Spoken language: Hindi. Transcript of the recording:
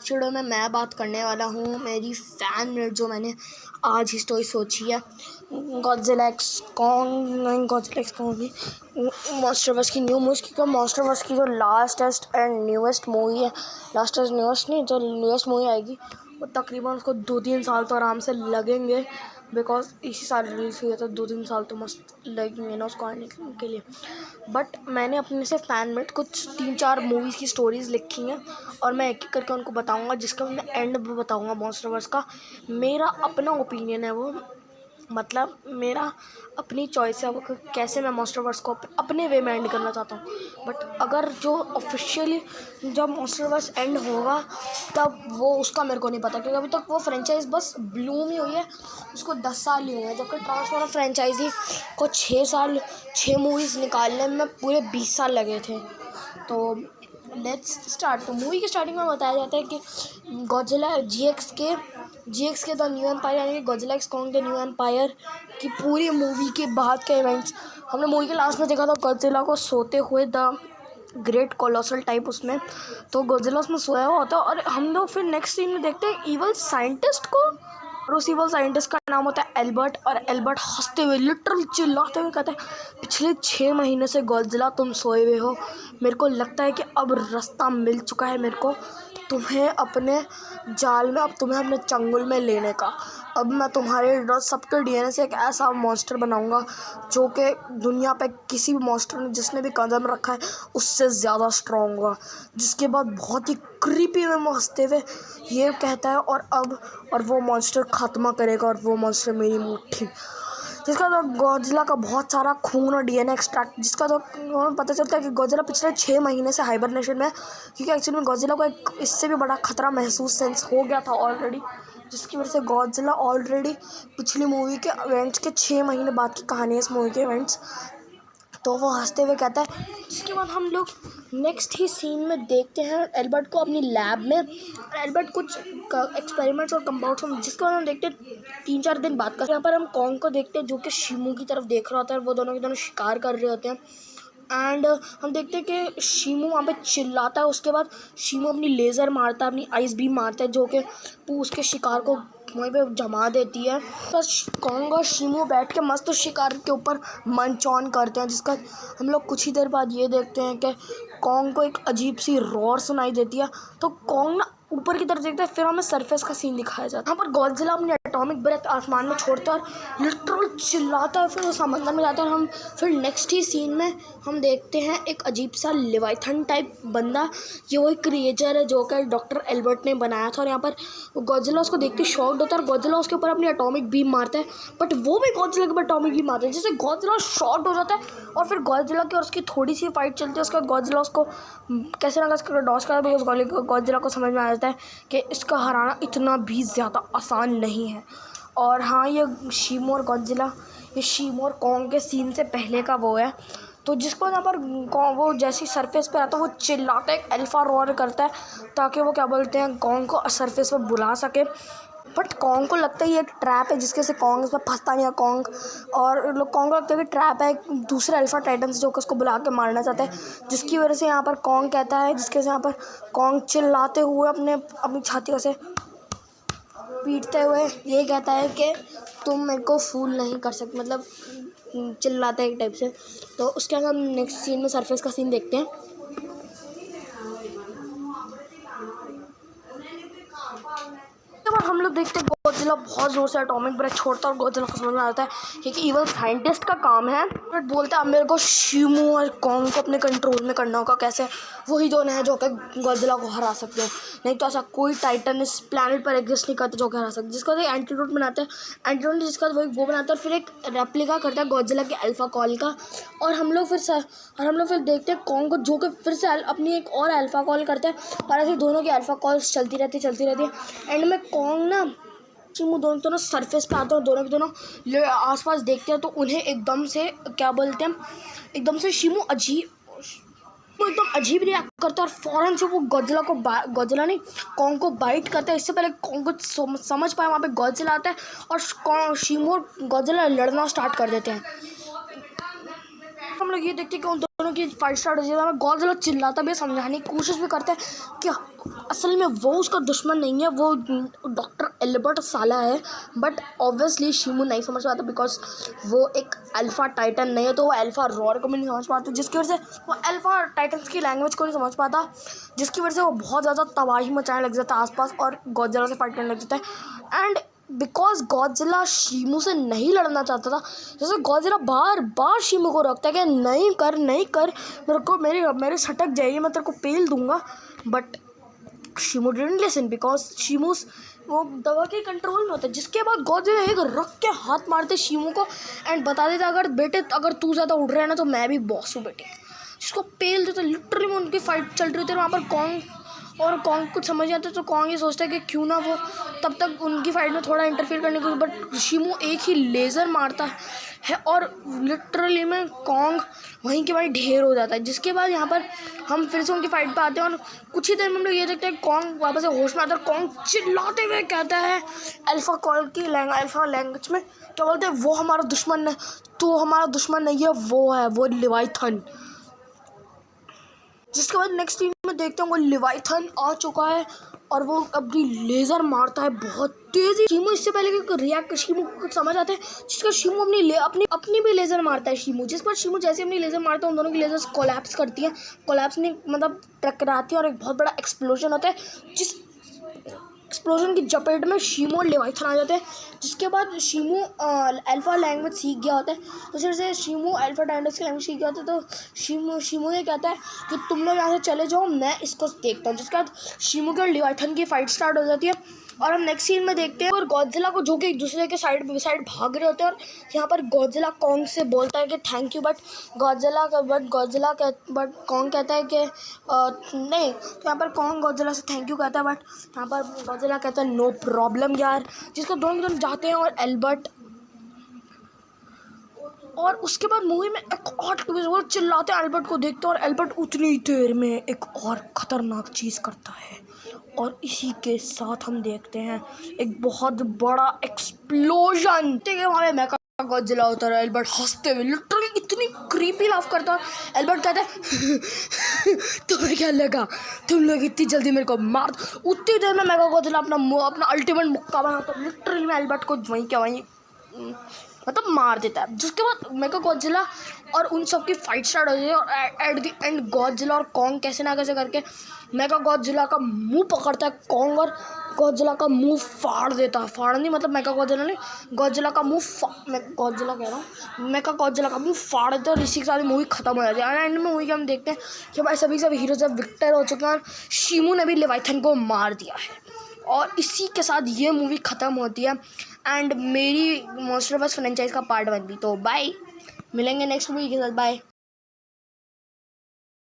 वीडियो में मैं बात करने वाला हूँ मेरी फ़ैन मेट जो मैंने आज ही स्टोरी सोची है। गॉडजिला एक्स कॉन्ग की मॉन्स्टरवर्स की न्यू मूवीज़ की मॉन्स्टरवर्स की जो लास्टेस्ट एंड न्यूएस्ट मूवी है, लास्टेस्ट न्यूएस्ट नहीं, जो न्यूएस्ट मूवी आएगी वो तकरीबन उसको 2-3 साल तो आराम से लगेंगे, बिकॉज इसी साल रिलीज़ हुई है तो 2-3 साल तो मस्त लगेंगे ना उसको आने के लिए। बट मैंने अपने से फ़ैन मेट कुछ 3-4 मूवीज़ की स्टोरीज़ लिखी हैं और मैं एक एक करके उनको बताऊंगा, जिसका मैं एंड भी बताऊंगा मॉन्स्टरवर्स का। मेरा अपना ओपिनियन है वो, मतलब मेरा अपनी चॉइस है वो कैसे मैं मॉन्स्टरवर्स को अपने वे में एंड करना चाहता हूँ। बट अगर जो ऑफिशियली जब मॉन्स्टरवर्स एंड होगा तब वो उसका मेरे को नहीं पता, क्योंकि अभी तक वो फ्रेंचाइज बस ब्लूम ही हुई है, उसको 10 साल ही हुए हैं, जबकि ट्रांसफॉर्मर फ्रेंचाइजी को 6 मूवीज़ निकालने में पूरे 20 साल लगे थे। तो लेट्स स्टार्ट। तो मूवी के स्टार्टिंग में बताया जाता है कि गॉडजिला जीएक्स के द न्यू एम्पायर, यानी कि Godzilla x Kong the new empire की पूरी मूवी के बाद के इवेंट्स हमने मूवी के लास्ट में देखा था। गॉडजिला को सोते हुए द ग्रेट कोलोसल टाइप उसमें, तो गॉडजिला उसमें सोया हुआ होता है और हम लोग फिर नेक्स्ट सीन में देखते हैं ईवल साइंटिस्ट को, और उस ईवल साइंटिस्ट का नाम होता है एल्बर्ट। और एल्बर्ट हंसते हुए लिटरली चिल्लाते हुए कहता है, पिछले 6 महीने से गॉडजिला तुम सोए हुए हो, मेरे को लगता है कि अब रास्ता मिल चुका है मेरे को तुम्हें अपने जाल में, अब तुम्हें अपने चंगुल में लेने का। अब मैं तुम्हारे सबके डीएनए से एक ऐसा मॉन्स्टर बनाऊंगा जो कि दुनिया पे किसी भी मॉन्स्टर ने जिसने भी कदम रखा है उससे ज़्यादा स्ट्रॉन्ग होगा। जिसके बाद बहुत ही क्रीपी में हंसते हुए ये कहता है, और वो मॉन्स्टर ख़त्म करेगा, और वो मॉन्स्टर मेरी मुट्ठी। जिसका तो गॉडजिला का बहुत सारा खून और डीएनए एक्सट्रैक्ट, जिसका तो पता चलता है कि गॉडजिला पिछले 6 महीने से हाइबरनेशन में है, क्योंकि एक्चुअली में गॉडजिला को एक इससे भी बड़ा खतरा महसूस सेंस हो गया था ऑलरेडी, जिसकी वजह से गॉडजिला ऑलरेडी पिछली मूवी के इवेंट्स के 6 महीने बाद की कहानी है इस मूवी के इवेंट्स। तो वो हंसते हुए कहता है। जिसके बाद हम लोग नेक्स्ट ही सीन में देखते हैं एल्बर्ट को अपनी लैब में, और एल्बर्ट कुछ एक्सपेरिमेंट्स और कंपाउंड्स में, जिसके बाद हम देखते हैं 3-4 दिन बाद का। यहाँ पर हम कॉन्ग को देखते हैं जो कि शिमू की तरफ देख रहा होता है, वो दोनों के दोनों शिकार कर रहे होते हैं। एंड हम देखते हैं कि शिमू वहाँ पे चिल्लाता है, उसके बाद शिमू अपनी लेज़र मारता है, अपनी आइस बीम मारता है, जो कि उसके शिकार को वहीं पे जमा देती है। बस कॉन्ग और शिमू बैठ के मस्त शिकार के ऊपर मंच ऑन करते हैं, जिसका हम लोग कुछ ही देर बाद ये देखते हैं कि कॉन्ग को एक अजीब सी रॉर सुनाई देती है। तो कॉन्ग ना ऊपर की तरफ देखते हैं, फिर हमें सरफेस का सीन दिखाया जाता है। यहाँ पर गॉडजिला अपनी एटॉमिक ब्रेथ आसमान में छोड़ता है और लिटरल चिल्लाता है, फिर वो समंदर में जाता है। और हम फिर नेक्स्ट ही सीन में हम देखते हैं एक अजीब सा लेवाइथन टाइप बंदा, ये वही क्रिएचर है जो कि डॉक्टर एल्बर्ट ने बनाया था। और यहाँ पर गॉडजिला उसको देखते शॉक्ड होता है और गॉडजिला उसके ऊपर अपनी एटॉमिक बीम मारता है, बट वो भी गॉडजिला के ऊपर एटॉमिक बीम मारता है, जिससे गॉडजिला शॉक्ड हो जाता है। और फिर गॉडजिला की और उसकी थोड़ी सी फाइट चलती है, उसके बाद गॉडजिला उसको कैसे ना कैसे डॉज करता है, बिकॉज गॉडजिला को समझ में आ जाता है कि इसका हराना इतना भी ज़्यादा आसान नहीं है। और हाँ, ये शिमू और गॉडजिला, ये शिमू और कॉन्ग के सीन से पहले का वो है। तो जिसको यहाँ पर वो जैसी सरफेस पे आता है वो चिल्लाता है, एक अल्फा रोर करता है, ताकि वो क्या बोलते हैं कॉन्ग को सरफेस पर बुला सके। बट कॉन्ग को लगता है ये एक ट्रैप है, जिसके से कॉन्ग इसमें फंसता नहीं है कॉन्ग, और लोग कॉन्ग को लगता है कि ट्रैप है एक दूसरे अल्फा टाइटन्स जो कि उसको बुला के मारना चाहते हैं। जिसकी वजह से यहाँ पर कॉन्ग कहता है, जिसके से यहाँ पर कॉन्ग चिल्लाते हुए अपनी छाती से पीटते हुए ये कहता है कि तुम मेरे को फूल नहीं कर सकते, मतलब चिल्लाता है एक टाइप से। तो उसके बाद हम नेक्स्ट सीन में सरफेस का सीन देखते हैं। हम लोग देखते हैं गॉडजिला बहुत ज़ोर से एटॉमिक ब्रेथ छोड़ता है और गॉडजिला को समझ में आता है कि इवन साइंटिस्ट का काम है। बट बोलता है अब मेरे को शिमू और कॉन्ग को अपने कंट्रोल में करना होगा। कैसे? वही दोनों हैं जो कि गॉडजिला को हरा सकते हैं, नहीं तो ऐसा कोई टाइटन इस प्लैनेट पर एग्जिस्ट नहीं करता जो कि हरा सकते। जिसका एक एंटीडोट बनाता है, एंटीडोट जिसका वो बनाता है, और फिर एक रेप्लिका करता है गॉडजिला के अल्फा कॉल का। और हम लोग फिर देखते हैं कॉन्ग को जो कि फिर से अपनी एक और अल्फा कॉल करता है, और ऐसे दोनों की अल्फा कॉल्स चलती रहती है। एंड में कॉन्ग ना शिमू दोनों सरफेस पे आते हैं, और दोनों के दोनों आसपास देखते हैं, तो उन्हें एकदम से क्या बोलते हैं, एकदम से शिमू एकदम अजीब रिएक्ट करता है, और फौरन से वो गॉडजिला नहीं कॉन्ग को बाइट करता है। इससे पहले कॉन्ग को समझ पाए वहाँ पे गॉडजिला आता है, और शिमू और गॉडजिला लड़ना स्टार्ट कर देते हैं। हम लोग ये देखते हैं कि उन दोनों की फाइट स्टार्ट हो जाती है। गॉडजिला चिल्लाता भी, समझाने की कोशिश भी करता है कि असल में वो उसका दुश्मन नहीं है, वो डॉक्टर एल्बर्ट साला है। बट ऑब्वियसली शिमू नहीं समझ पाता बिकॉज वो एक अल्फ़ा टाइटन नहीं है, तो वो अल्फ़ा रॉर को भी नहीं समझ पाता, जिसकी वजह से वो अल्फ़ा टाइटन्स की लैंग्वेज को नहीं समझ पाता, जिसकी वजह से वो बहुत ज़्यादा तबाही मचाने लग जाता है आसपास और गॉडजिला से फाइट करने लग जाता है। एंड बिकॉज गॉडजिला शिमू से नहीं लड़ना चाहता था, जैसे गॉडजिला बार बार शिमू को रोकता है कि नहीं कर मेरे को मेरे सटक जाइए, मैं तेरे को पेल दूंगा। बट शिमू डिडंट लिसन बिकॉज शिमू वो दवा के कंट्रोल में होता है। जिसके बाद गॉडजिला एक रख के हाथ मारते शिमू को एंड बता देता, अगर बेटे अगर तू ज़्यादा उड़ रहा है ना तो मैं भी बॉस हूँ बेटे, जिसको पेल देता। लिटरली में उनकी फाइट चल रही थी वहाँ पर कॉन्ग कुछ समझ नहीं आता, तो कॉन्ग ये सोचता है कि क्यों ना वो तब तक उनकी फाइट में थोड़ा इंटरफेयर करने को, बट शिमू एक ही लेज़र मारता है और लिटरली में कॉन्ग वहीं के वहीं ढेर हो जाता है। जिसके बाद यहाँ पर हम फिर से उनकी फाइट पे आते हैं और कुछ ही देर में हम लोग ये देखते हैं कॉन्ग वापस से होश में आता है। कॉन्ग चिल्लाते हुए कहता है अल्फ़ा लैंग्वेज में, क्या बोलते हैं, वो हमारा दुश्मन है, तो हमारा दुश्मन नहीं है, वो लिवाइथन। जिसके बाद नेक्स्ट सीन में देखते हैं वो लिवाइथन आ चुका है और वो अपनी लेज़र मारता है बहुत तेज़ी। शिमू इससे पहले कि शिमू को कुछ समझ आता है, जिसका शिमू अपनी भी लेज़र मारता है शिमू। जिस पर शिमू जैसे अपनी लेज़र मारता है उन दोनों की लेज़र्स कोलैप्स करती हैं, कोलैप्स नहीं मतलब टकराती है और एक बहुत बड़ा एक्सप्लोजन होता है। जिस एक्सप्लोजन की चपेट में शिमू और लिवाइथन आ जाते हैं। जिसके बाद शिमू अल्फ़ा लैंग्वेज सीख गया होता है, तो फिर से शिमू अल्फ़ा टाइटन्स की लैंग्वेज सीख गया होता है। तो शिमू ये कहता है कि तुम लोग यहाँ से चले जाओ, मैं इसको देखता हूँ। जिसके बाद शिमू के और लिवाइथन की फाइट स्टार्ट हो जाती है और हम नेक्स्ट सीन में देखते हैं और गॉडजिला को जो कि एक दूसरे के साइड भाग रहे होते हैं और यहाँ पर गॉडजिला कॉन्ग से बोलता है कि थैंक यू, बट कॉन्ग कहता है कि नहीं, तो यहाँ पर कॉन्ग गॉडजिला से थैंक यू कहता है, बट यहाँ पर गॉडजिला कहता है नो प्रॉब्लम यार। जिसको दोनों जाते हैं और एल्बर्ट, और उसके बाद मूवी में एक और ट्विस्ट, वो चिल्लाते हैं एल्बर्ट को देखते हैं और एल्बर्ट उतनी देर में एक और ख़तरनाक चीज़ करता है और इसी के साथ हम देखते हैं एक बहुत बड़ा एक्सप्लोजन। ठीक है, वहाँ पे मेका गॉडजिला होता है, एल्बर्ट हंसते हुए लिटरली इतनी क्रीपी लाफ करता है। एल्बर्ट कहता है तुम्हें क्या लगा तुम लोग इतनी जल्दी मेरे को मार, उतनी देर में मेका गॉडजिला अपना अल्टीमेट मुक्का बनाता है, लिटरली में एल्बर्ट को वहीं क्या वहीं मतलब मार देता है। जिसके बाद मेका गॉडजिला और उन सब की फाइट स्टार्ट हो जाती है और एट द एंड गॉडजिला और कॉन्ग कैसे ना कैसे करके मेका गॉडजिला का मुंह पकड़ता है कॉन्ग और गॉडजिला का मुंह फाड़ देता है। फाड़ नहीं मतलब मेका गॉडजिला नहीं, गॉडजिला का मुंह गॉडजिला कह रहा हूँ, मेका गॉडजिला का मुंह फाड़ देता है और इसी के साथ मूवी खत्म हो जाती है। एंड में मूवी के हम देखते हैं कि भाई सभी हीरो जब विक्टर हो चुके हैं और शिमू ने भी लिवाइथन को मार दिया है और इसी के साथ ये मूवी ख़त्म होती है एंड मेरी मॉन्स्टरवर्स फ्रेंचाइज का पार्ट 1 भी। तो बाय, मिलेंगे नेक्स्ट मूवी के साथ, बाय।